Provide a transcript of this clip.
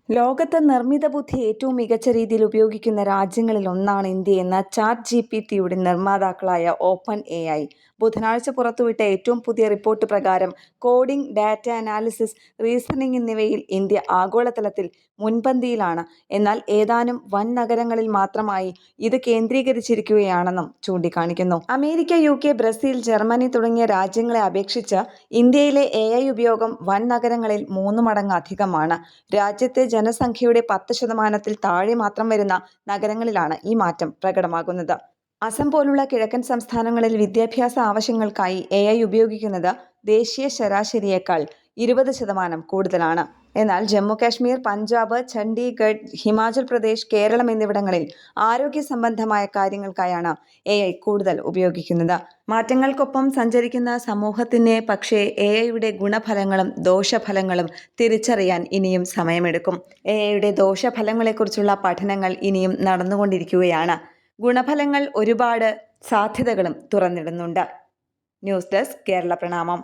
ലോകത്ത് നിർമ്മിത ബുദ്ധി ഏറ്റവും മികച്ച രീതിയിൽ ഉപയോഗിക്കുന്ന രാജ്യങ്ങളിൽ ഒന്നാണ് ഇന്ത്യയെന്ന് ചാറ്റ്ജിപിടിയുടെ നിർമ്മാതാക്കളായ ഓപ്പൺ എഐ ബുധനാഴ്ച പുറത്തുവിട്ട ഏറ്റവും പുതിയ റിപ്പോർട്ട് പ്രകാരം കോഡിംഗ്, ഡാറ്റ അനാലിസിസ്, റീസണിംഗ് എന്നിവയിൽ ഇന്ത്യ ആഗോളതലത്തിൽ മുൻപന്തിയിലാണ്. എന്നാൽ ഏതാനും വൻ നഗരങ്ങളിൽ മാത്രമായി ഇത് കേന്ദ്രീകരിച്ചിരിക്കുകയാണെന്നും ചൂണ്ടിക്കാണിക്കുന്നു. അമേരിക്ക, UK, ബ്രസീൽ, ജർമ്മനി തുടങ്ങിയ രാജ്യങ്ങളെ അപേക്ഷിച്ച് ഇന്ത്യയിലെ AI ഉപയോഗം വൻ നഗരങ്ങളിൽ 3 മടങ്ങ് അധികമാണ്. രാജ്യത്തെ ജനസംഖ്യയുടെ 10% താഴെ മാത്രം വരുന്ന നഗരങ്ങളിലാണ് ഈ മാറ്റം പ്രകടമാകുന്നത്. അസം പോലുള്ള കിഴക്കൻ സംസ്ഥാനങ്ങളിൽ വിദ്യാഭ്യാസ ആവശ്യങ്ങൾക്കായി AI ഉപയോഗിക്കുന്നത് ദേശീയ ശരാശരിയേക്കാൾ 20% കൂടുതലാണ്. എന്നാൽ ജമ്മു കാശ്മീർ, പഞ്ചാബ്, ചണ്ഡീഗഡ്, ഹിമാചൽ പ്രദേശ്, കേരളം എന്നിവിടങ്ങളിൽ ആരോഗ്യ സംബന്ധമായ കാര്യങ്ങൾക്കായാണ് AI കൂടുതൽ ഉപയോഗിക്കുന്നത്. മാറ്റങ്ങൾക്കൊപ്പം സഞ്ചരിക്കുന്ന സമൂഹത്തിന് പക്ഷേ AIയുടെ ഗുണഫലങ്ങളും ദോഷഫലങ്ങളും തിരിച്ചറിയാൻ ഇനിയും സമയമെടുക്കും. AIയുടെ ദോഷഫലങ്ങളെക്കുറിച്ചുള്ള പഠനങ്ങൾ ഇനിയും നടന്നുകൊണ്ടിരിക്കുകയാണ്. ഗുണഫലങ്ങൾ ഒരുപാട് സാധ്യതകളും തുറന്നിടുന്നുണ്ട്. ന്യൂസ് ഡെസ്ക് കേരള പ്രണാമം.